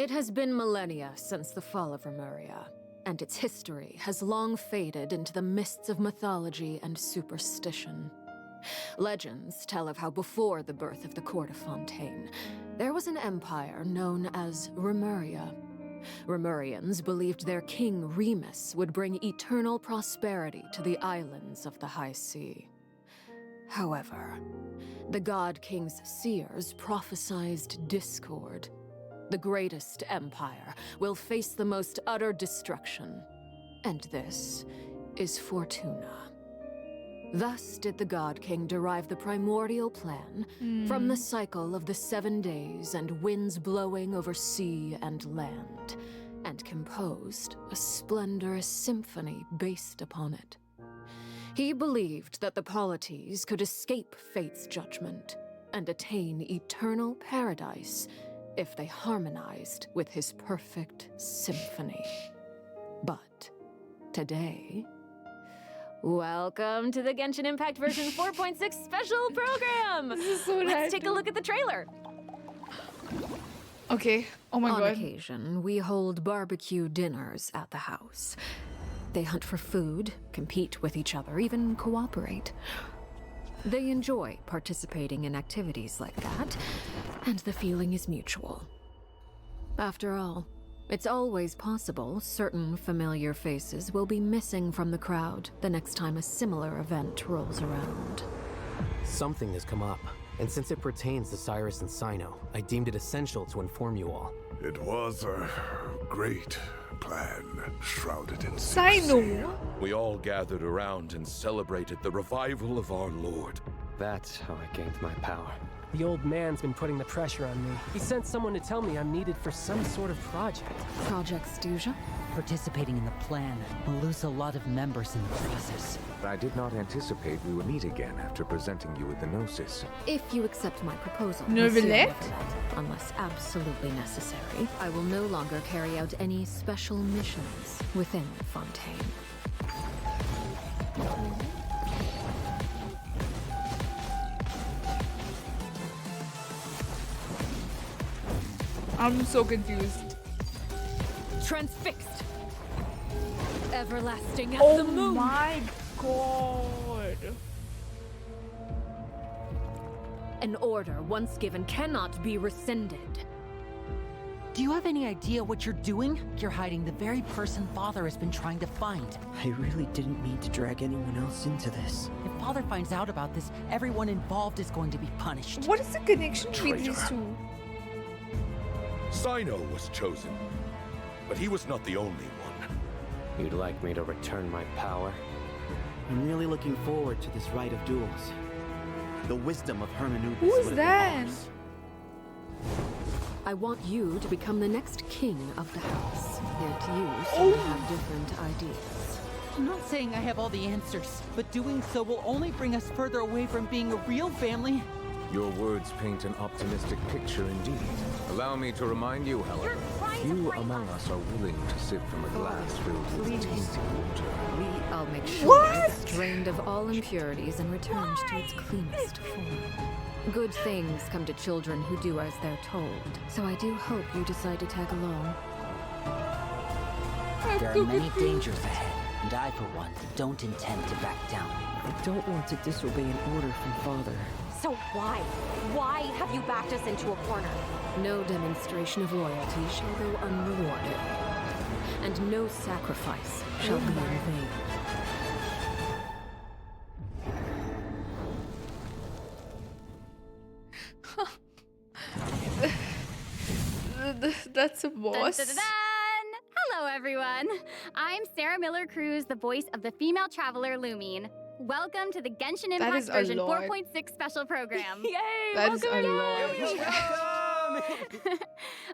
It has been millennia since the fall of Remuria, and its history has long faded into the mists of mythology and superstition. Legends tell of how before the birth of the court of Fontaine, there was an empire known as Remuria. Remurians believed their king Remus would bring eternal prosperity to the islands of the High Sea. However, the God King's seers prophesized discord. The greatest empire will face the most utter destruction, and this is Fortuna. Thus did the God King derive the primordial plan from the cycle of the 7 days and winds blowing over sea and land, and composed a splendorous symphony based upon it. He believed that the polities could escape fate's judgment and attain eternal paradise if they harmonized with his perfect symphony. But today... Welcome to the Genshin Impact version 4.6 special program! This is so Let's take a look at the trailer! Okay, oh my god. On occasion, we hold barbecue dinners at the house. They hunt for food, compete with each other, even cooperate. They enjoy participating in activities like that, and the feeling is mutual. After all, it's always possible certain familiar faces will be missing from the crowd the next time a similar event rolls around. Something has come up, and since it pertains to Cyrus and Cyno, I deemed it essential to inform you all. It was a great plan, shrouded in secrecy. Cyno! We all gathered around and celebrated the revival of our Lord. That's how I gained my power. The old man's been putting the pressure on me. He sent someone to tell me I'm needed for some sort of project. Project Stuja? Participating in the plan will lose a lot of members in the process. I did not anticipate we would meet again after presenting you with the Gnosis. If you accept my proposal, Nave? Monsieur, unless absolutely necessary, I will no longer carry out any special missions within Fontaine. I'm so confused. Transfixed! Everlasting at Oh the moon! my god. An order once given cannot be rescinded. Do you have any idea what you're doing? You're hiding the very person Father has been trying to find. I really didn't mean to drag anyone else into this. If Father finds out about this, everyone involved is going to be punished. What is the connection between these two? Cyno was chosen, but he was not the only one. You'd like me to return my power? I'm really looking forward to this rite of duels. The wisdom of hermeneutics. Who is would have been that? ours. I want you to become the next king of the house. Yet you seem Oh. to have different ideas. I'm not saying I have all the answers, but doing so will only bring us further away from being a real family. Your words paint an optimistic picture indeed. Allow me to remind you, however, few among us are willing to sip from a glass filled with Please. tainted water. I'll make sure What? it's drained of all impurities and returned to its cleanest form. Good things come to children who do as they're told, so I do hope you decide to tag along. There are many dangers ahead, and I, for one, don't intend to back down. I don't want to disobey an order from Father. So why? Why have you backed us into a corner? No demonstration of loyalty shall go unrewarded, and no sacrifice shall be in vain. That's a boss. Dun, dun, dun, dun. Hello, everyone. I'm Sarah Miller-Cruz, the voice of the female traveler Lumine. Welcome to the Genshin That Impact is a version lot. 4.6 special program. Yay! That is a lot.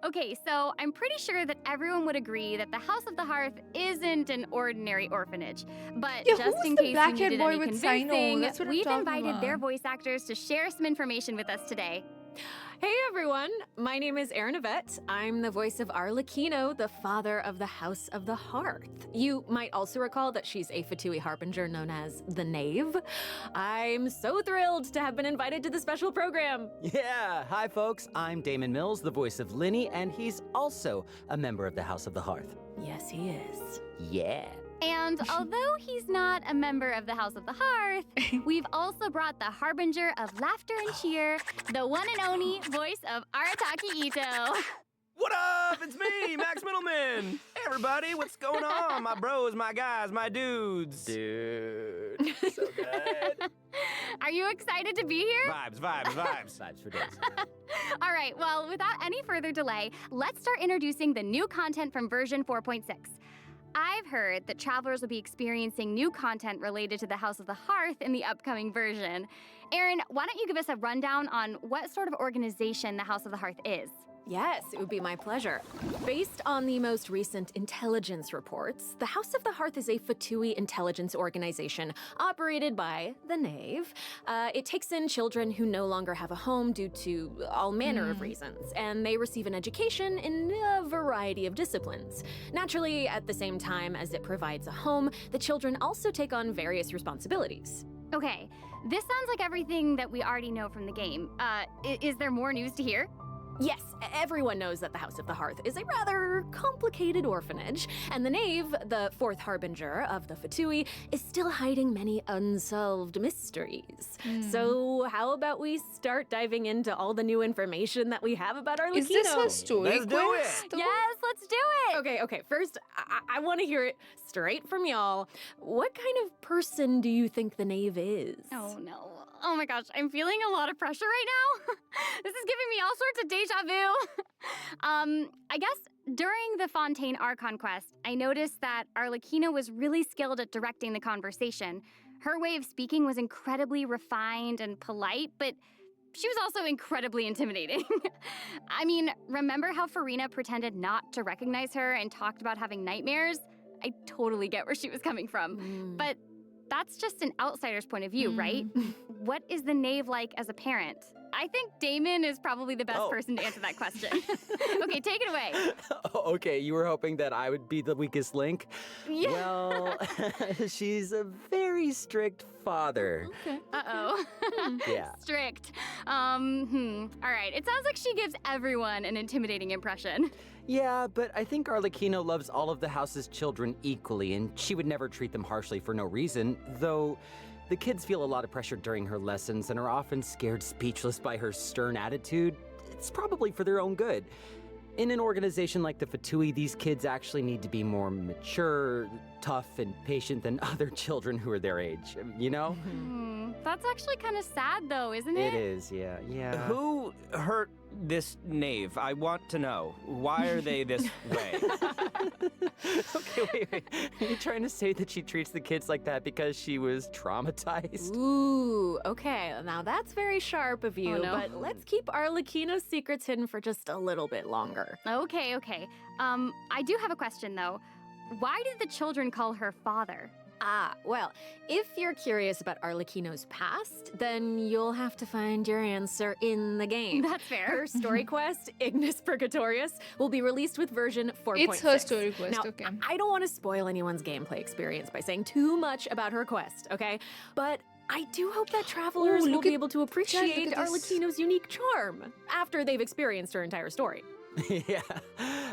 Okay, so I'm pretty sure that everyone would agree that the House of the Hearth isn't an ordinary orphanage. But Yeah, who just was in the case you black-haired needed boy any with Cyno? convincing, That's what I'm we've talking invited about. their voice actors to share some information with us today. Hey everyone, my name is Erin Yvette. I'm the voice of Arlecchino, the father of the House of the Hearth. You might also recall that she's a Fatui harbinger known as the Nave. I'm so thrilled to have been invited to the special program. Yeah, hi folks, I'm Damon Mills, the voice of Linny, and he's also a member of the House of the Hearth. Yes, he is. Yeah. And although he's not a member of the House of the Hearth, we've also brought the harbinger of laughter and cheer, the one and only voice of Arataki Ito. What up? It's me, Max Middleman. Hey, everybody, what's going on? My bros, my guys, my dudes. Dude, so good. Are you excited to be here? Vibes, vibes, vibes. Vibes for days. All right, well, without any further delay, let's start introducing the new content from version 4.6. I've heard that travelers will be experiencing new content related to the House of the Hearth in the upcoming version. Erin, why don't you give us a rundown on what sort of organization the House of the Hearth is? Yes, it would be my pleasure. Based on the most recent intelligence reports, the House of the Hearth is a Fatui intelligence organization operated by the Nave. It takes in children who no longer have a home due to all manner of reasons, and they receive an education in a variety of disciplines. Naturally, at the same time as it provides a home, the children also take on various responsibilities. Okay, this sounds like everything that we already know from the game. Is there more news to hear? Yes, everyone knows that the House of the Hearth is a rather complicated orphanage, and the Nave, the fourth harbinger of the Fatui, is still hiding many unsolved mysteries. So how about we start diving into all the new information that we have about Arlecchino? Is this a story Let's do it. quest? Yes, let's do it! Okay, first, I want to hear it straight from y'all. What kind of person do you think the Nave is? Oh no. Oh my gosh, I'm feeling a lot of pressure right now. This is giving me all sorts of deja vu. I guess during the Fontaine Archon quest, I noticed that Arlecchino was really skilled at directing the conversation. Her way of speaking was incredibly refined and polite, but she was also incredibly intimidating. I mean, remember how Farina pretended not to recognize her and talked about having nightmares? I totally get where she was coming from. But that's just an outsider's point of view, right? What is the Nave like as a parent? I think Damon is probably the best person to answer that question. Okay, take it away. Okay, you were hoping that I would be the weakest link? Yeah. Well, she's a very strict father. Okay. Uh-oh. Yeah. Strict. All right, it sounds like she gives everyone an intimidating impression. Yeah, but I think Arlecchino loves all of the house's children equally, and she would never treat them harshly for no reason, though the kids feel a lot of pressure during her lessons and are often scared speechless by her stern attitude. It's probably for their own good. In an organization like the Fatui, these kids actually need to be more mature, tough, and patient than other children who are their age, you know? That's actually kind of sad, though, isn't it? It is, yeah. Who hurt this Nave? I want to know. Why are they this way? Okay, wait. Are you trying to say that she treats the kids like that because she was traumatized? Ooh, okay. Now that's very sharp of you, Oh, no. but let's keep Arlecchino's secrets hidden for just a little bit longer. Okay. I do have a question, though. Why did the children call her father? Well, if you're curious about Arlecchino's past, then you'll have to find your answer in the game. That's fair. Her story quest, Ignis Purgatorius, will be released with version 4.6. It's her story quest, now, okay. I don't want to spoil anyone's gameplay experience by saying too much about her quest, okay? But I do hope that travelers will be able to appreciate look at this. Arlecchino's unique charm after they've experienced her entire story. Yeah.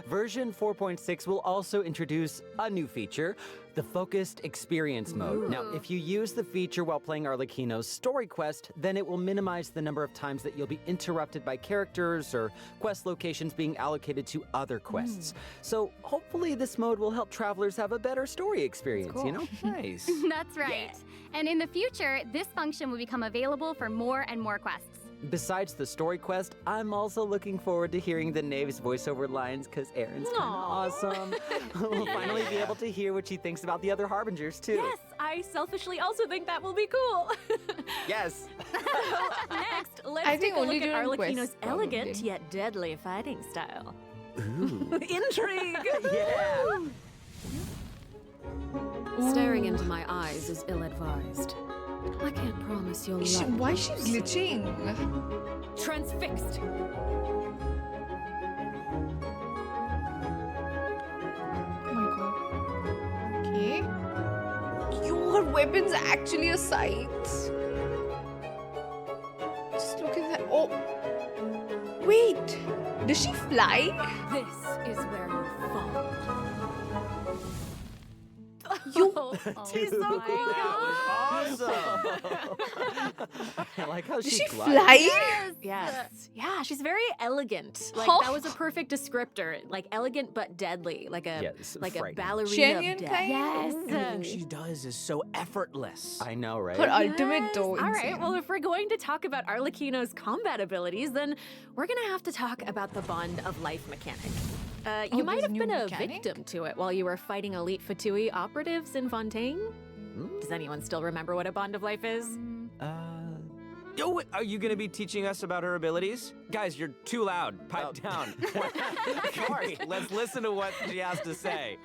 Version 4.6 will also introduce a new feature, the Focused Experience Mode. Now, if you use the feature while playing Arlecchino's story quest, then it will minimize the number of times that you'll be interrupted by characters or quest locations being allocated to other quests. So hopefully this mode will help travelers have a better story experience, you know? Nice. That's right. And in the future, this function will become available for more and more quests. Besides the story quest, I'm also looking forward to hearing the Nave's voiceover lines because Erin's kind of awesome. We'll finally be able to hear what she thinks about the other Harbingers, too. Yes, I selfishly also think that will be cool. Yes. Next, let's I take think a only look at during Arlecchino's quests, elegant probably. yet deadly fighting style. Ooh. Intrigue! Yeah. Staring into my eyes is ill-advised. I can't promise you'll Is she, love why is she it. glitching? Transfixed. Oh my god. Okay. Your weapon's actually a scythe. Just look at that. Oh. Wait. Does she fly? This is where you fall. You. She's so cool. That was awesome. I like how Does she she glides. fly? Yes. Yeah, she's very elegant. Like Huh? that was a perfect descriptor. Like elegant but deadly. Like a Yes, like a frightening. ballerina Genuine of death. kind? Yes. Everything she does is so effortless. I know, right? Her ultimate Yes. though. All right, insane. well, if we're going to talk about Arlecchino's combat abilities, then we're gonna have to talk about the Bond of Life mechanic. You Oh, might there's a have new been a mechanic? victim to it while you were fighting elite Fatui operatives in Fontaine. Does anyone still remember what a Bond of Life is? Yo, wait, are you gonna be teaching us about her abilities? Guys, you're too loud. Pipe down. Of course. Let's listen to what she has to say.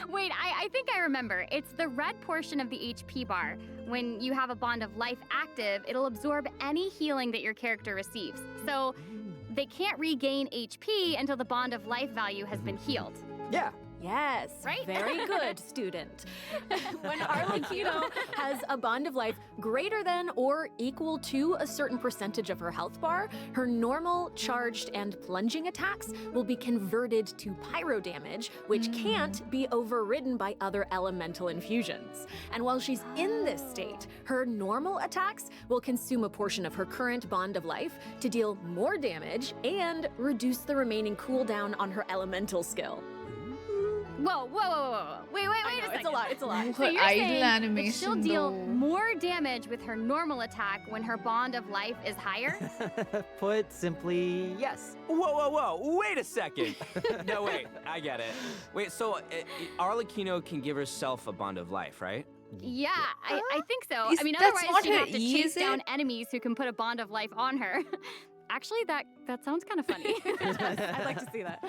Wait, I think I remember. It's the red portion of the HP bar. When you have a Bond of Life active, it'll absorb any healing that your character receives. So they can't regain HP until the Bond of Life value has been healed. Yeah. Yes, Right? very good, student. When Arlecchino has a Bond of Life greater than or equal to a certain percentage of her health bar, her normal, charged, and plunging attacks will be converted to pyro damage, which can't be overridden by other elemental infusions. And while she's in this state, her normal attacks will consume a portion of her current Bond of Life to deal more damage and reduce the remaining cooldown on her elemental skill. Whoa. Wait a second. It's a lot, it's a lot. So Her you're idle saying that she'll animation deal though. more damage with her normal attack when her Bond of Life is higher? Put simply, yes. Whoa. Wait a second. No, wait. I get it. Wait, so Arlecchino can give herself a Bond of Life, right? Yeah, I think so. Is- I mean, that's otherwise not she'd her have to E, chase is down it? enemies who can put a Bond of Life on her. Actually, that sounds kind of funny. I'd like to see that.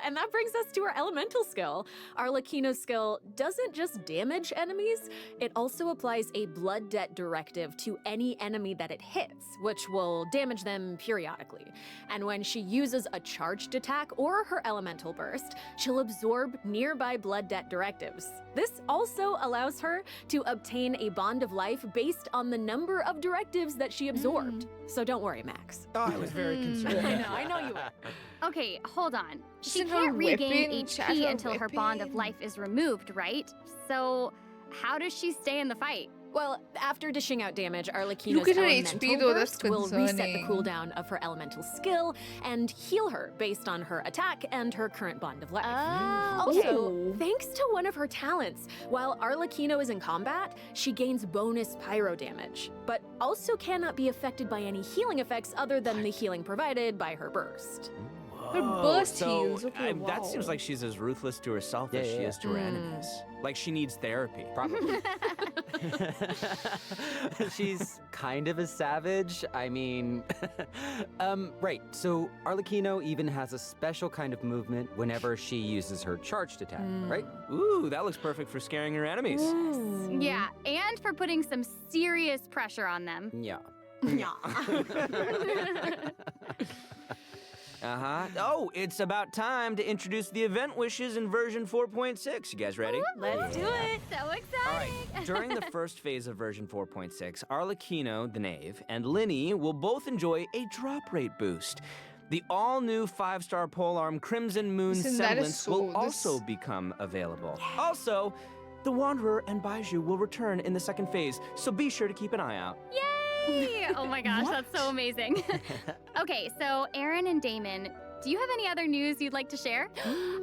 And that brings us to our elemental skill. Arlecchino's skill doesn't just damage enemies, it also applies a blood debt directive to any enemy that it hits, which will damage them periodically. And when she uses a charged attack or her elemental burst, she'll absorb nearby blood debt directives. This also allows her to obtain a Bond of Life based on the number of directives that she absorbed. So don't worry, Max. Oh, I was very concerned. I know you were. Okay, hold on. She Isn't her can't regain weapon, chat, HP her until her Bond of weapon? Life is removed, right? So, how does she stay in the fight? Well, after dishing out damage, Arlecchino's Look at her elemental HP though, that's burst will reset the concerning. cooldown of her elemental skill and heal her based on her attack and her current Bond of Life. Also, Ooh. thanks to one of her talents, while Arlecchino is in combat, she gains bonus pyro damage, but also cannot be affected by any healing effects other than the healing provided by her burst. Her burst so, heals. Okay, wow. That seems like she's as ruthless to herself as Yeah, she yeah. is to her enemies. Like she needs therapy. Probably. She's kind of a savage. I mean, right. So Arlecchino even has a special kind of movement whenever she uses her charged attack, right? Ooh, that looks perfect for scaring her enemies. Yeah, and for putting some serious pressure on them. Yeah. Oh, it's about time to introduce the event wishes in version 4.6. You guys ready? Let's do it! So All exciting! right. During the first phase of version 4.6, Arlecchino, the Nave, and Linny will both enjoy a drop rate boost. The all-new 5-star polearm Crimson Moon Listen, that is Semblance will so- also become available. Also, the Wanderer and Baiju will return in the second phase, so be sure to keep an eye out. Yay! Oh my gosh, that's so amazing. Okay, so Aaron and Damon, do you have any other news you'd like to share?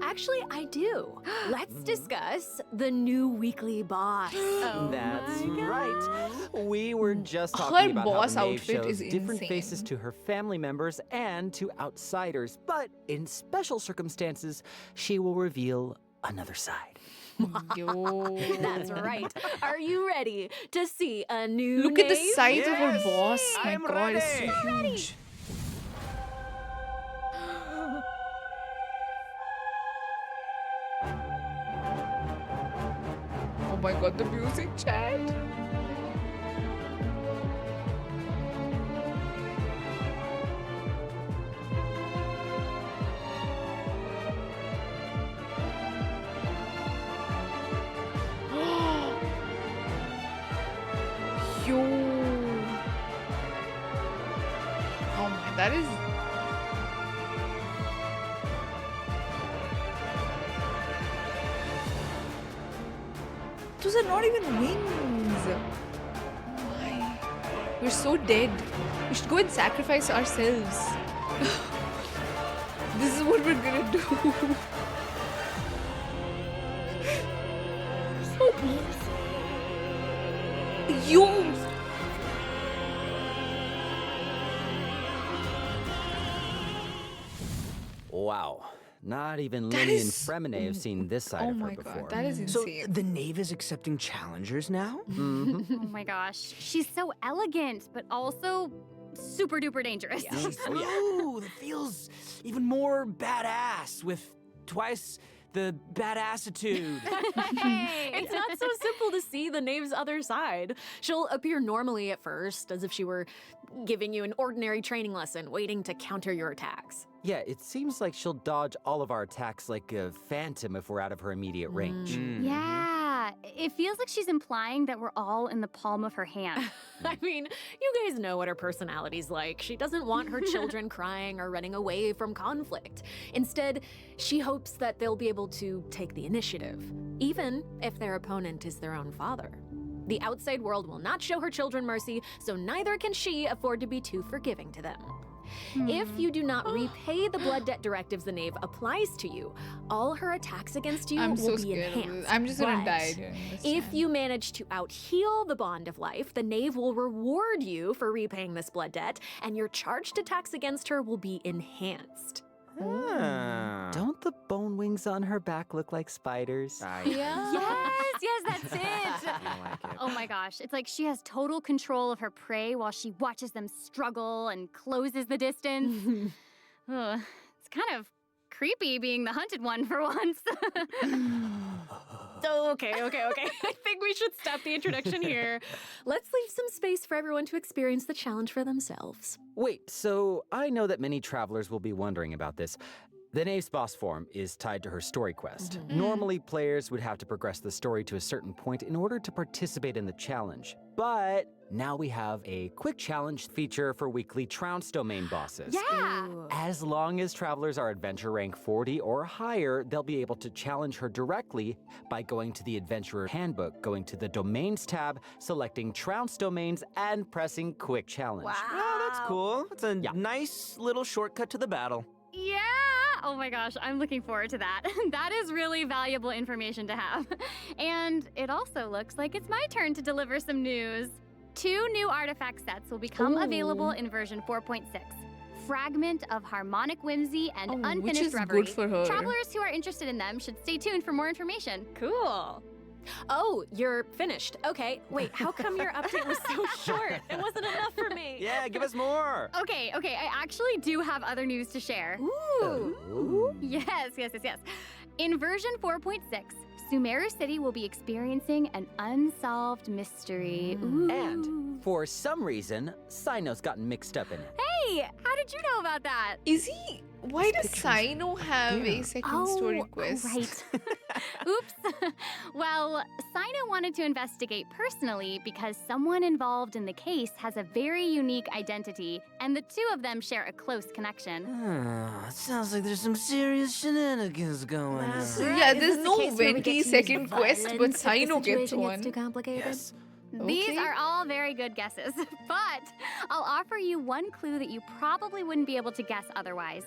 Actually, I do. Let's discuss the new weekly boss. Oh That's my right. We were just Her talking about how boss the Nave outfit shows is different insane. faces to her family members and to outsiders, but in special circumstances, she will reveal another side. Yo. That's right. Are you ready to see a new Look at the Nave? size of her boss. My I'm god, it's so ready. huge. Oh my god, the music, chat. That is... Those are not even wings. Why? We're so dead. We should go and sacrifice ourselves. This is what we're gonna do. So beautiful. Yo! Wow. Not even Linny and Fremine have seen this side of her before. Oh my god, that is So insane. the Nave is accepting challengers now? Oh my gosh. She's so elegant, but also super duper dangerous. Ooh, that feels even more badass with twice the badassitude. It's not so simple to see the Nave's other side. She'll appear normally at first, as if she were giving you an ordinary training lesson, waiting to counter your attacks. Yeah, it seems like she'll dodge all of our attacks like a phantom if we're out of her immediate range. Yeah, it feels like she's implying that we're all in the palm of her hand. I mean, you guys know what her personality's like. She doesn't want her children crying or running away from conflict. Instead, she hopes that they'll be able to take the initiative, even if their opponent is their own father. The outside world will not show her children mercy, so neither can she afford to be too forgiving to them. If you do not repay the blood debt directives the Nave applies to you, all her attacks against you I'm will so be scared of this. enhanced. I'm just gonna But die during this if time. you manage to out-heal the bond of life, the Nave will reward you for repaying this blood debt, and your charged attacks against her will be enhanced. Ah. Don't the bone wings on her back look like spiders? Yes, that's it. Oh my gosh, it's like she has total control of her prey while she watches them struggle and closes the distance. Ugh, it's kind of creepy being the hunted one for once. Okay. I think we should stop the introduction here. Let's leave some space for everyone to experience the challenge for themselves. Wait, so I know that many travelers will be wondering about this. The Nave's boss form is tied to her story quest. Normally, players would have to progress the story to a certain point in order to participate in the challenge. But now we have a quick challenge feature for weekly Trounce domain bosses. Yeah. As long as travelers are adventure rank 40 or higher, they'll be able to challenge her directly by going to the Adventurer Handbook, going to the Domains tab, selecting Trounce domains, and pressing Quick Challenge. Oh, that's cool. It's a nice little shortcut to the battle. Yeah! Oh my gosh, I'm looking forward to that. That is really valuable information to have. And it also looks like it's my turn to deliver some news. 2 new artifact sets will become available in version 4.6. Fragment of Harmonic Whimsy and which Unfinished is Reverie. good for her. Travelers who are interested in them should stay tuned for more information. Cool. Oh, you're finished. Okay, wait, how come your update was so short? It wasn't enough for me. Yeah, give us more. Okay, I actually do have other news to share. Ooh. Yes. In version 4.6, Sumeru City will be experiencing an unsolved mystery. Ooh. And for some reason, Cyno's gotten mixed up in it. Hey, how did you know about that? Is he... Why does Cyno have a second story quest? Right. Oops. Well, Cyno wanted to investigate personally because someone involved in the case has a very unique identity, and the two of them share a close connection. Sounds like there's some serious shenanigans going on. Yeah, there's no Venti second quest, but Cyno gets Situation one. gets too complicated. Yes. These Okay. are all very good guesses, but I'll offer you one clue that you probably wouldn't be able to guess otherwise.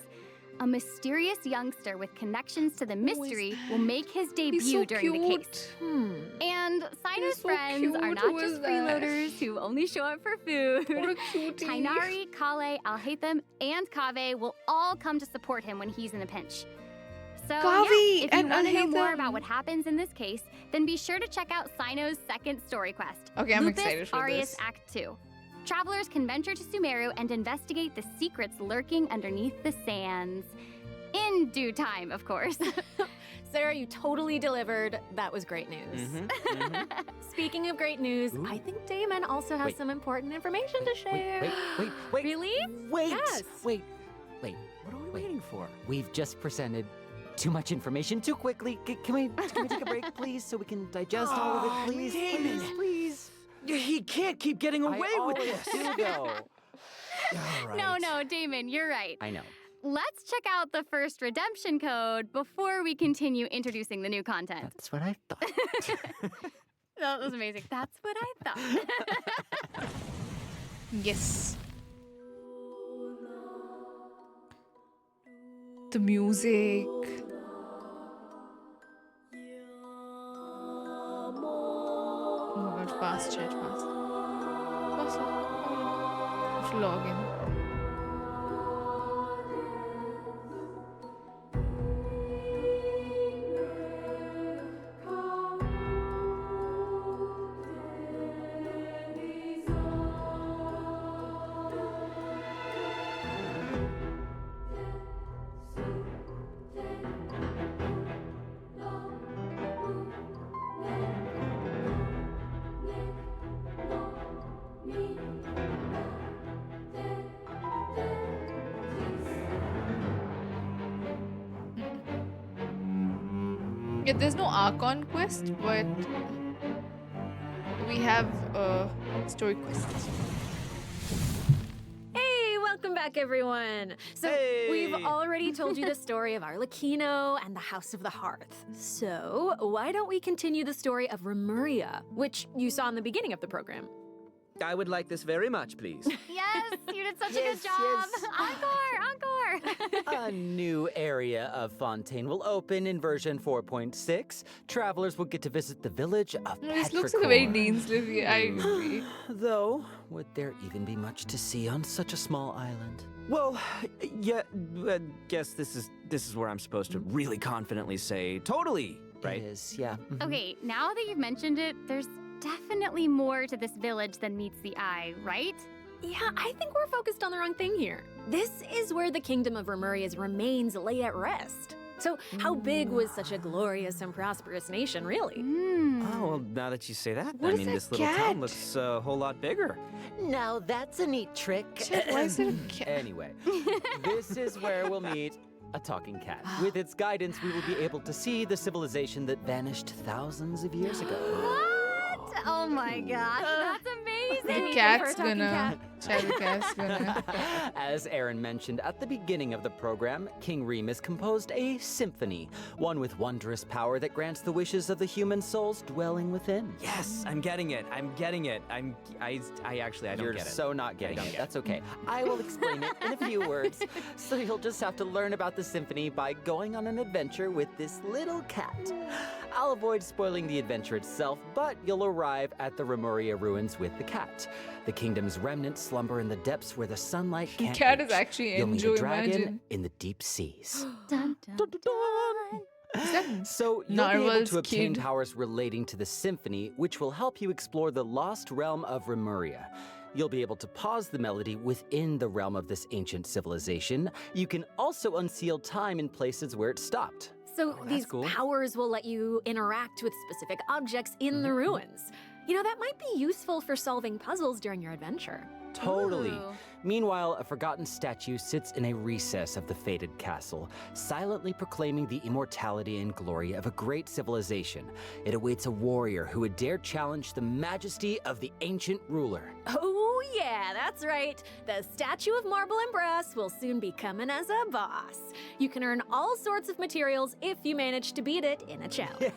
A mysterious youngster with connections to the mystery will make his debut He's so during the cute. case. And Cyno's so friends are cute. not Who is just that? freeloaders who only show up for food. What a cutie. Tainari, Kale, Alhaitham, and Kaveh will all come to support him when he's in a pinch. So, Kaveh if you and want to know more Alhaitham. about what happens in this case, then be sure to check out Cyno's second story quest. Okay, I'm Lupus excited for Aureus this. Act 2. Travelers can venture to Sumeru and investigate the secrets lurking underneath the sands. In due time, of course. Sarah, you totally delivered. That was great news. Speaking of great news, I think Damon also has some important information to share. Wait. Really? Wait. Yes. Wait. What are we waiting for? We've just presented too much information too quickly. Can we take a break, please, so we can digest all of it, please? Damon. Please. He can't keep getting away with this. Do though. No, Damon, you're right. I know. Let's check out the first redemption code before we continue introducing the new content. That's what I thought. That was amazing. That's what I thought. Yes. The music. Oh my god, fast chat, fast. Fast. I have to log in. Yeah, there's no Archon quest, but we have story quests. Hey, welcome back, everyone. So we've already told you the story of Arlecchino and the House of the Hearth. So why don't we continue the story of Remuria, which you saw in the beginning of the program? I would like this very much, please. Yes, you did such a good job. Encore. A new area of Fontaine will open in version 4.6. Travelers will get to visit the village of Petrichor. This looks like a very Dean's Livy, I agree. Though, would there even be much to see on such a small island? Well, yeah, guess this is where I'm supposed to really confidently say totally, right? It is, yeah. Okay, now that you've mentioned it, there's definitely more to this village than meets the eye, right? Yeah, I think we're focused on the wrong thing here. This is where the kingdom of Remuria's remains lay at rest. So how big was such a glorious and prosperous nation, really? Oh, well, now that you say that, I mean, this little town looks a whole lot bigger. Now that's a neat trick. Why is it a cat? Anyway, this is where we'll meet a talking cat. With its guidance, we will be able to see the civilization that vanished thousands of years ago. What? Oh my gosh, that's amazing. The cat's gonna. The cat's gonna. As Aaron mentioned at the beginning of the program, King Remus composed a symphony, one with wondrous power that grants the wishes of the human souls dwelling within. Yes, I'm getting it. I'm getting it. I don't You're get it. so not getting it. That's okay. I will explain it in a few words. So you'll just have to learn about the symphony by going on an adventure with this little cat. I'll avoid spoiling the adventure itself, but you'll arrive at the Remuria ruins with the cat. The kingdom's remnants slumber in the depths where the sunlight can't Cat reach. is actually You'll meet a dragon imagine. in the deep seas. Dun, dun, dun. So you'll be able Narwhal's to obtain kid? powers relating to the symphony, which will help you explore the lost realm of Remuria. You'll be able to pause the melody within the realm of this ancient civilization. You can also unseal time in places where it stopped. So these cool. powers will let you interact with specific objects in the ruins. You know, that might be useful for solving puzzles during your adventure. Totally. Ooh. Meanwhile, a forgotten statue sits in a recess of the fated castle, silently proclaiming the immortality and glory of a great civilization. It awaits a warrior who would dare challenge the majesty of the ancient ruler. Oh yeah, that's right. The statue of marble and brass will soon be coming as a boss. You can earn all sorts of materials if you manage to beat it in a challenge.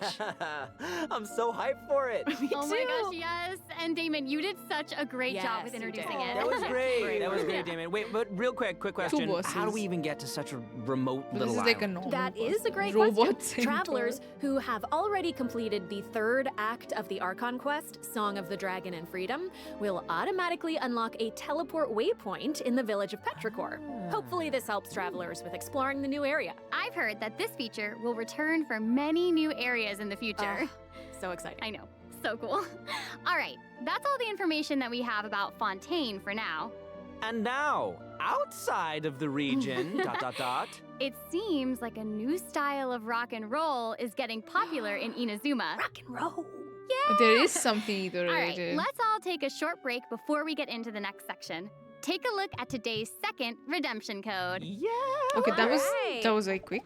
I'm so hyped for it. Oh my gosh, yes. And Damon, you did such a great job with Yes, you introducing did. it. That was great. That was great, Damon. Wait, but real quick question. bosses. How do we even get to such a remote This little is like a island? normal That is a great robot question. centaur. Travelers who have already completed the third act of the Archon quest, Song of the Dragon and Freedom, will automatically unlock a teleport waypoint in the village of Petrichor. Hopefully this helps travelers with exploring the new area. I've heard that this feature will return for many new areas in the future. So exciting. I know. So cool. All right, that's all the information that we have about Fontaine for now. And now, outside of the region, ... It seems like a new style of rock and roll is getting popular in Inazuma. Rock and roll. Yeah! There is something either All right, related. let's all take a short break before we get into the next section. Take a look at today's second redemption code. Yeah! Okay, that Alright. was like quick.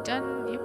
done. Yep.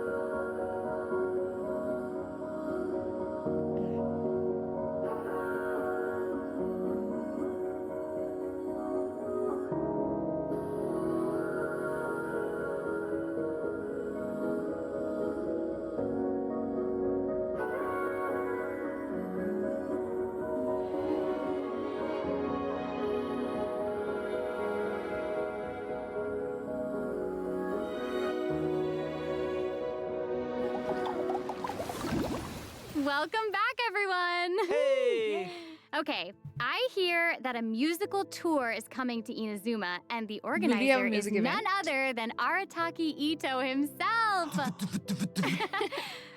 Welcome back, everyone! Hey! Okay, I hear that a musical tour is coming to Inazuma, and the we have a organizer is music event? none other than Arataki Ito himself!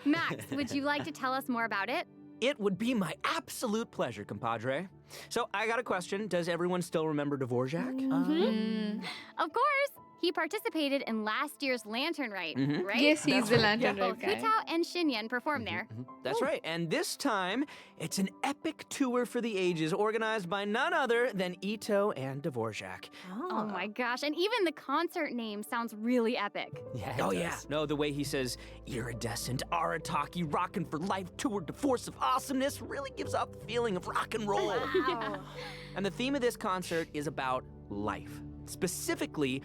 Max, would you like to tell us more about it? It would be my absolute pleasure, compadre. So, I got a question. Does everyone still remember Dvorak? Of course! He participated in last year's Lantern Rite, right? Yes, he's the lantern Both guy. Hitao and Shinyan performed there. That's right. And this time, it's an epic tour for the ages organized by none other than Ito and Dvorak. Oh my gosh, and even the concert name sounds really epic. Yeah. Oh, yeah. No, the way he says, iridescent Arataki rockin' for life tour de force of awesomeness really gives off the feeling of rock and roll. Wow. And the theme of this concert is about life. Specifically,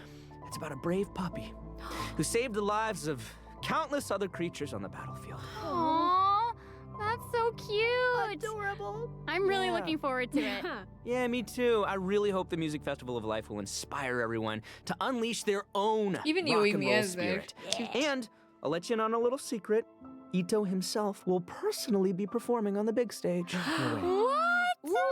it's about a brave puppy who saved the lives of countless other creatures on the battlefield. Aww, that's so cute. Adorable. I'm really looking forward to it. Yeah, me too. I really hope the Music Festival of Life will inspire everyone to unleash their own Even rock and Yoimiya roll is there. spirit. And I'll let you in on a little secret. Ito himself will personally be performing on the big stage. What?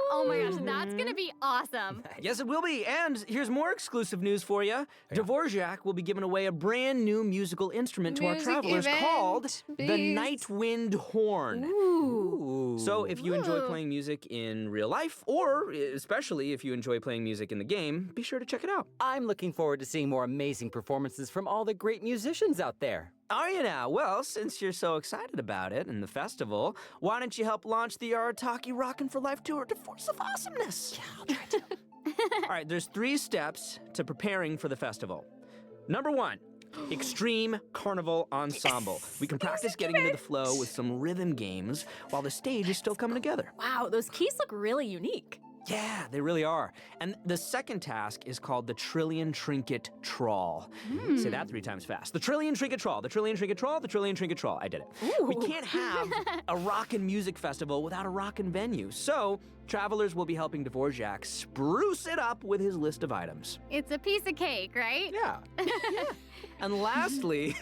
Oh my gosh, that's gonna be awesome. Yes, it will be. And here's more exclusive news for you. Dvorak will be giving away a brand new musical instrument to our Music travelers event, called the please. Nightwind Horn. Ooh. So if you enjoy playing music in real life, or especially if you enjoy playing music in the game, be sure to check it out. I'm looking forward to seeing more amazing performances from all the great musicians out there. Are you now? Well, since you're so excited about it and the festival, why don't you help launch the Arataki Rockin' for Life Tour to Force of Awesomeness? Yeah, I'll try to. All right, there's 3 steps to preparing for the festival. Number 1, Extreme Carnival Ensemble. We can practice getting into the flow with some rhythm games while the stage is still coming together. Wow, those keys look really unique. Yeah, they really are. And the second task is called the Trillion Trinket Trawl. Say that 3 times fast. The Trillion Trinket Trawl, the Trillion Trinket Trawl, the Trillion Trinket Trawl. I did it. We can't have a rockin' music festival without a rockin' venue. So, travelers will be helping Dvorak spruce it up with his list of items. It's a piece of cake, right? Yeah. And lastly,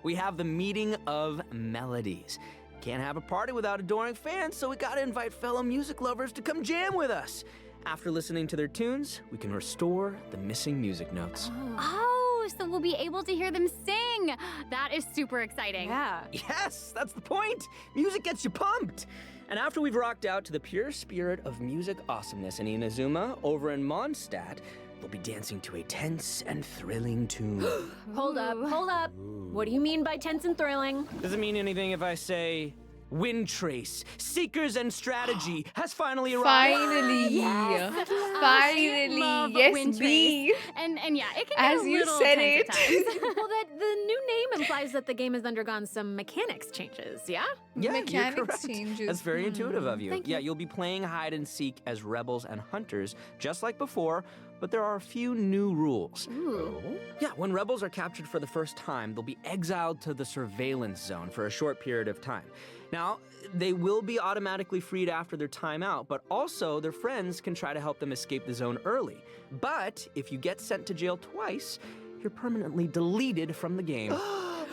we have the Meeting of Melodies. Can't have a party without adoring fans, so we gotta invite fellow music lovers to come jam with us. After listening to their tunes, we can restore the missing music notes. Oh, so we'll be able to hear them sing. That is super exciting. Yeah. Yes, that's the point. Music gets you pumped. And after we've rocked out to the pure spirit of music awesomeness in Inazuma, over in Mondstadt, they'll be dancing to a tense and thrilling tune. Hold up. What do you mean by tense and thrilling? Does it mean anything if I say Windtrace, Seekers and Strategy has finally arrived? Finally. I love Yes, Windtrace. B. And yeah, it can As get a you little said tense it. at times. Well, the new name implies that the game has undergone some mechanics changes, yeah? Yeah, you're Mechanics correct. changes. That's very intuitive of you. Thank you. Yeah, you'll be playing hide and seek as rebels and hunters, just like before, but there are a few new rules. Yeah, when rebels are captured for the first time, they'll be exiled to the surveillance zone for a short period of time. Now, they will be automatically freed after their time out, but also their friends can try to help them escape the zone early. But if you get sent to jail twice, you're permanently deleted from the game.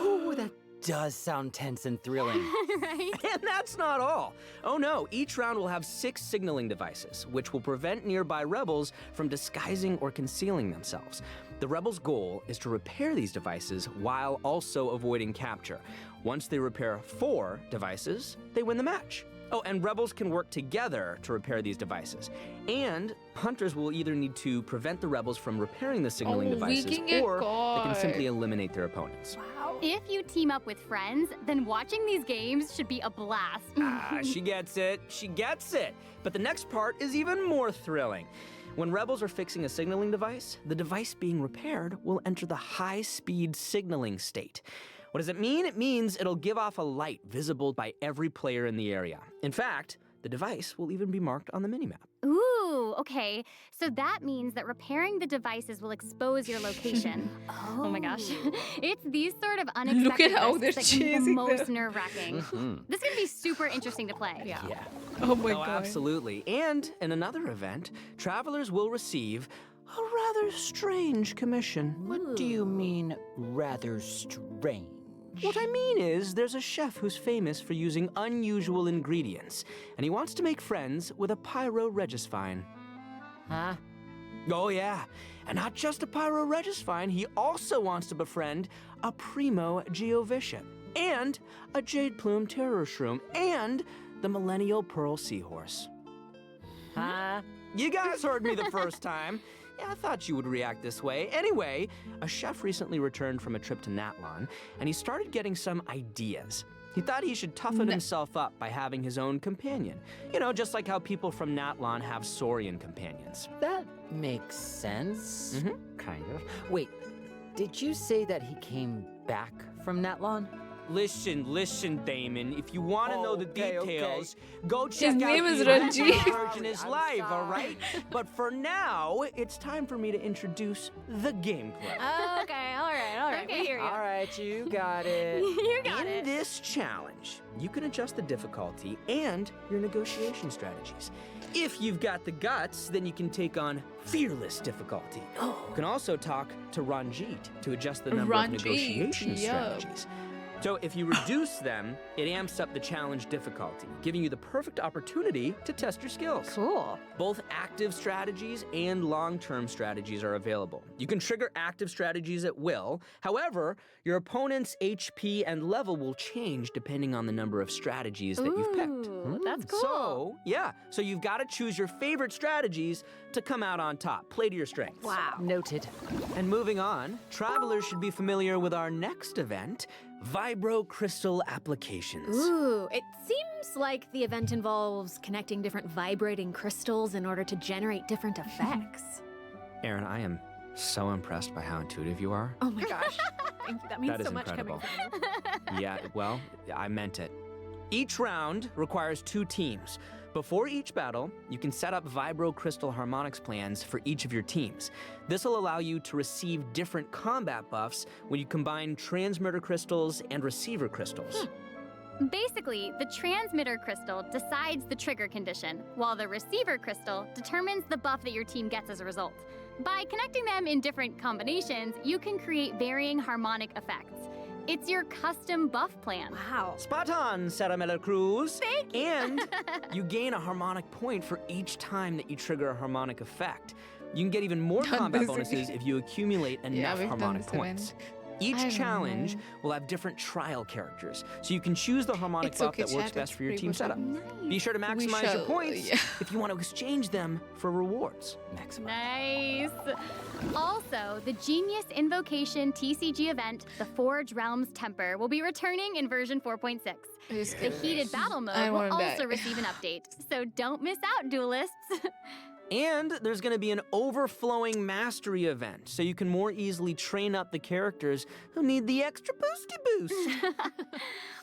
Ooh, that does sound tense and thrilling. Right? And that's not all. Oh no, each round will have 6 signaling devices, which will prevent nearby rebels from disguising or concealing themselves. The rebels' goal is to repair these devices while also avoiding capture. Once they repair 4 devices, they win the match. Oh, and rebels can work together to repair these devices. And hunters will either need to prevent the rebels from repairing the signaling devices, we can get or they caught. can simply eliminate their opponents. If you team up with friends, then watching these games should be a blast. She gets it. She gets it. But the next part is even more thrilling. When rebels are fixing a signaling device, the device being repaired will enter the high-speed signaling state. What does it mean? It means it'll give off a light visible by every player in the area. In fact, the device will even be marked on the minimap. Ooh, okay. So that means that repairing the devices will expose your location. Oh my gosh. It's these sort of unexpected Look at how risks they're that can be the chasing most them. nerve-wracking. This is going to be super interesting to play. Yeah. Oh my god. Absolutely. And in another event, travelers will receive a rather strange commission. What do you mean, rather strange? What I mean is, there's a chef who's famous for using unusual ingredients, and he wants to make friends with a pyro-regisvine. Huh? Oh yeah, and not just a pyro-regisvine, he also wants to befriend a primo geovician, and a jade plume terror shroom, and the millennial pearl seahorse. Huh? You guys heard me the first time. Yeah, I thought you would react this way. Anyway, a chef recently returned from a trip to Natlan, and he started getting some ideas. He thought he should toughen himself up by having his own companion. You know, just like how people from Natlan have Saurian companions. That makes sense. Kind of. Wait, did you say that he came back from Natlan? Listen, Damon. If you want to know the details, go His check out name is the Ranjit. original version is live, all right? But for now, it's time for me to introduce the game club. Okay, all right. Okay. We hear you. All right, you got it. You got In it. this challenge, you can adjust the difficulty and your negotiation strategies. If you've got the guts, then you can take on fearless difficulty. You can also talk to Ranjit to adjust the number of Ranjit, negotiation yup. strategies. So if you reduce them, it amps up the challenge difficulty, giving you the perfect opportunity to test your skills. Cool. Both active strategies and long-term strategies are available. You can trigger active strategies at will. However, your opponent's HP and level will change depending on the number of strategies that you've picked. Ooh, that's cool. So you've got to choose your favorite strategies to come out on top. Play to your strengths. Wow. Noted. And moving on, travelers should be familiar with our next event, Vibro Crystal Applications. Ooh, it seems like the event involves connecting different vibrating crystals in order to generate different effects. Aaron, I am so impressed by how intuitive you are. Oh my gosh. Thank you. That means That is so much incredible. coming from you. Yeah, well, I meant it. Each round requires 2 teams. Before each battle, you can set up Vibro Crystal Harmonics plans for each of your teams. This will allow you to receive different combat buffs when you combine transmitter crystals and receiver crystals. Basically, the transmitter crystal decides the trigger condition, while the receiver crystal determines the buff that your team gets as a result. By connecting them in different combinations, you can create varying harmonic effects. It's your custom buff plan. Wow. Spot on, Sarah Miller Cruz. Thank you. And you gain a harmonic point for each time that you trigger a harmonic effect. You can get even more Done combat this bonuses if you accumulate enough we've done harmonic this points. event. Each I challenge know. will have different trial characters, so you can choose the harmonic It's buff okay, that works chat, best it's for your pretty team good. setup. Be sure to We maximize your shall, points yeah. if you want to exchange them for rewards. Nice. Also, the Genius Invocation TCG event, the Forge Realms Temper, will be returning in version 4.6. The Heated Battle I Mode will wanna also die. receive an update, so don't miss out, duelists. And there's going to be an overflowing mastery event, so you can more easily train up the characters who need the extra boosty boost.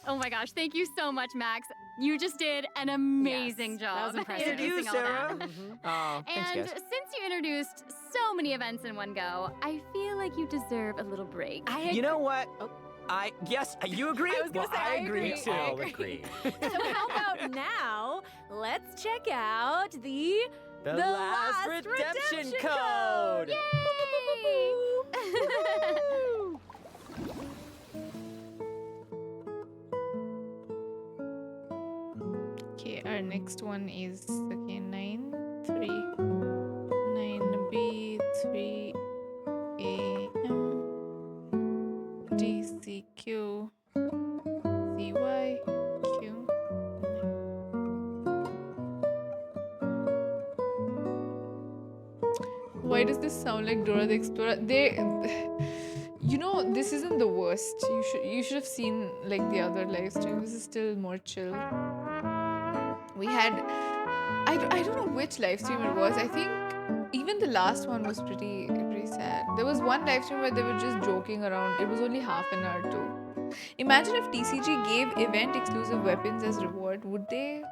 Oh my gosh, thank you so much, Max. You just did an amazing job. that was impressive. Thank you, introducing all Sarah. that. Oh, thanks, And guys. since you introduced so many events in one go, I feel like you deserve a little break. You know what? Yes, you agree? I was gonna say, I agree. too. I agree. So how about now, let's check out the last redemption code. Yay! Okay, our next one is again 9-3 9B 3 AM DCQ CY Q. Why does this sound like Dora the Explorer? You know, this isn't the worst. You should have seen like the other live stream. This is still more chill. We had I don't know which live stream it was. I think even the last one was pretty sad. There was one live stream where they were just joking around. It was only half an hour too. Imagine if TCG gave event exclusive weapons as reward. Would they?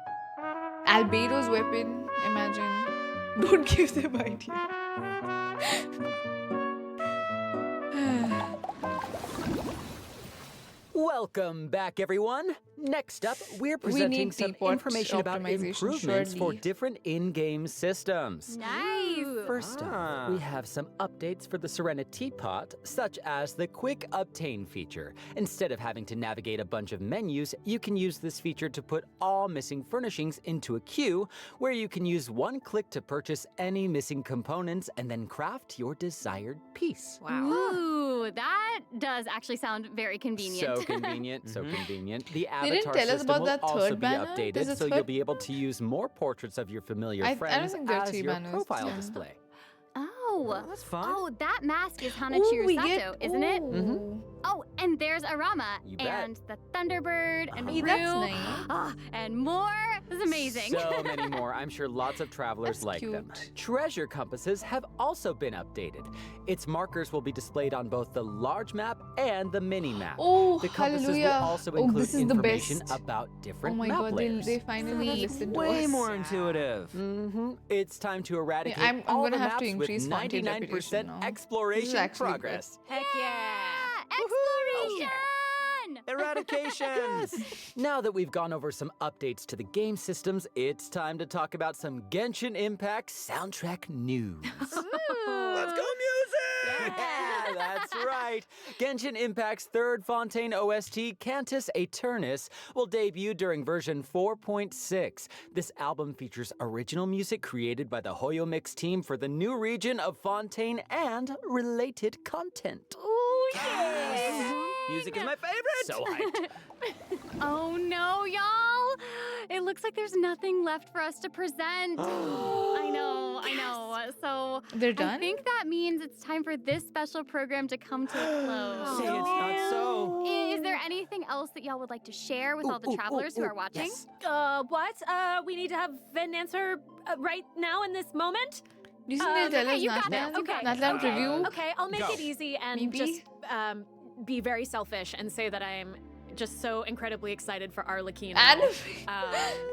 Albedo's weapon. Imagine. Don't give them idea. Welcome back, everyone. Next up, we're presenting need some teapot information about optimization, improvements for surely. different in-game systems. Nice. First up, we have some updates for the Serenity Pot, such as the Quick Obtain feature. Instead of having to navigate a bunch of menus, you can use this feature to put all missing furnishings into a queue, where you can use one click to purchase any missing components and then craft your desired piece. Wow. Ooh, that does actually sound very convenient. So convenient, so convenient. The They didn't avatar tell us system about will that also third be banner? updated, There's a so you'll third- be able to use more portraits of your familiar I don't friends think there are as three your banners, profile yeah. display. Oh, that's fun. Oh, that mask is Ooh, Hanachiru we Sato, get- isn't it? ooh. Oh, and there's Arama You bet. and the Thunderbird and Hey, Rue. that's nice. Ah, and more. This is amazing. So many more. I'm sure lots of travelers That's like cute. them. Treasure compasses have also been updated. Its markers will be displayed on both the large map and the mini map. Oh, the compasses hallelujah. will also Oh, include this is the information best. about Oh different my map god, layers. they finally listened to Way us. more intuitive. It's time to eradicate I'm all gonna the have to maps with increase Fontaine 99% reputation now. This is exploration actually progress. Heck yeah! Exploration! Eradication! Now that we've gone over some updates to the game systems, it's time to talk about some Genshin Impact soundtrack news. Let's go music! Yeah, that's right. Genshin Impact's third Fontaine OST, Cantus Aeternus, will debut during version 4.6. This album features original music created by the Hoyomix team for the new region of Fontaine and related content. Ooh, yeah! Music is my favorite! So hyped. Oh no, y'all! It looks like there's nothing left for us to present. I know. So They're done? I think that means it's time for this special program to come to a close. Say it's not so. Is there anything else that y'all would like to share with all the travelers who are watching? Yes. What? We need to have an answer right now in this moment? Do you think they'll tell okay, us you got Natlan? it. Okay. Natlan Okay. review? Okay, I'll make Go. it easy and Maybe? just be very selfish and say that I'm just so incredibly excited for Arlecchino.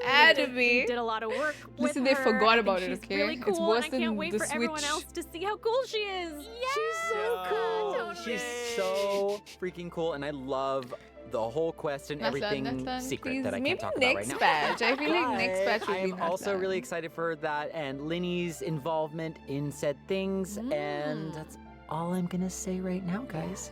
Anime. We did a lot of work with Listen, they her. forgot I think about it, she's okay? really It's cool, worse and I can't than wait the for everyone Switch. else to see how cool she is. She's so cool. She's so freaking cool, and I love the whole quest and everything Natlan, secret please. that I Maybe can't talk about right next now. patch. I feel like next But patch will be I'm also Natlan. really excited for that and Linny's involvement in said things, and that's all I'm gonna say right now, guys.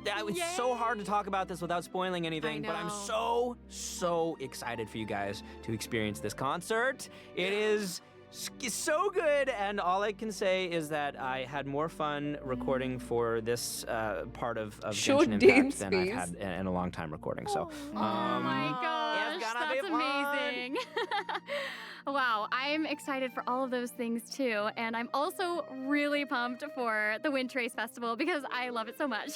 It's so hard to talk about this without spoiling anything, but I'm know. so excited for you guys to experience this concert. It is so good, and all I can say is that I had more fun recording for this part of Show Genshin Dane's Impact than I've face. had in a long time recording. So, Oh my gosh, it's gonna be that's fun. amazing. Wow, I'm excited for all of those things too. And I'm also really pumped for the Windtrace Festival because I love it so much.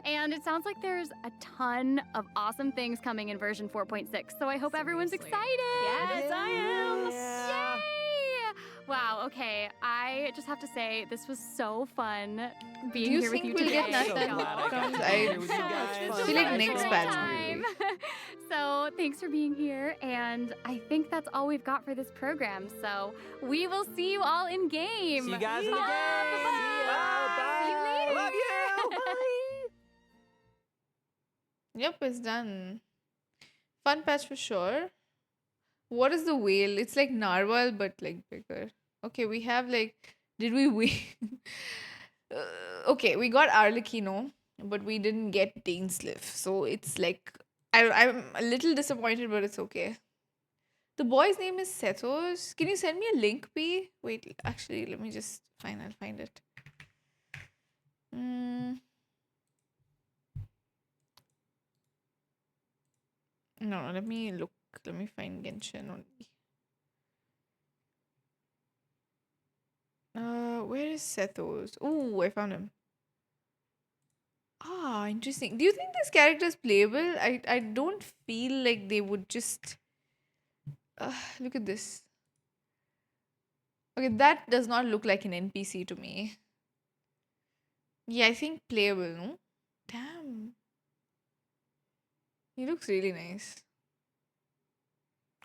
And it sounds like there's a ton of awesome things coming in version 4.6. So I hope everyone's excited. Yes, I am. Yay! Wow, okay. I just have to say, this was so fun being Do you here with think you we'll today. get So Natlan glad I got comes? to be I here with you guys. feel like Such a next great patch time. So thanks for being here, and I think that's all we've got for this program. So we will see you all in game. See you guys in the Bye. game. Bye. See you later. Love you. Yep, it's done. Fun patch for sure. What is the whale? It's like narwhal, but like bigger. Okay, we have like, did we win? Okay, we got Arlecchino, but we didn't get Dainsliff. So it's like, I'm a little disappointed, but it's okay. The boy's name is Sethos. Can you send me a link, P? Wait, actually, let me just I'll find it. No, let me look. Let me find Genshin only. Where is Sethos? Oh, I found him. Ah, interesting. Do you think this character is playable? I don't feel like they would just... look at this. Okay, that does not look like an NPC to me. Yeah, I think playable, no? Damn. He looks really nice.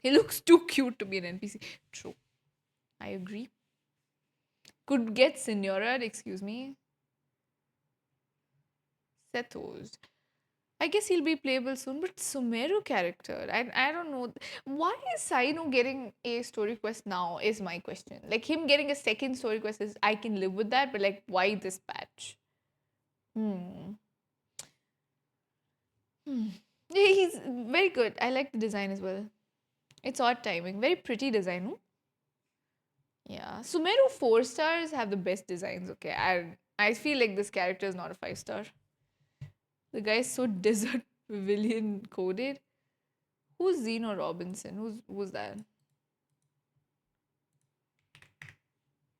He looks too cute to be an NPC. True. I agree. Could get Senora, excuse me. Sethos. I guess he'll be playable soon, but Sumeru character. I don't know. Why is Cyno getting a story quest now is my question. Like him getting a second story quest is I can live with that, but like why this patch? He's very good. I like the design as well. It's odd timing. Very pretty design, no? Yeah. Sumeru 4 stars have the best designs, okay. I feel like this character is not a 5 star. The guy is so desert pavilion coded. Who's Zeno Robinson? Who's that?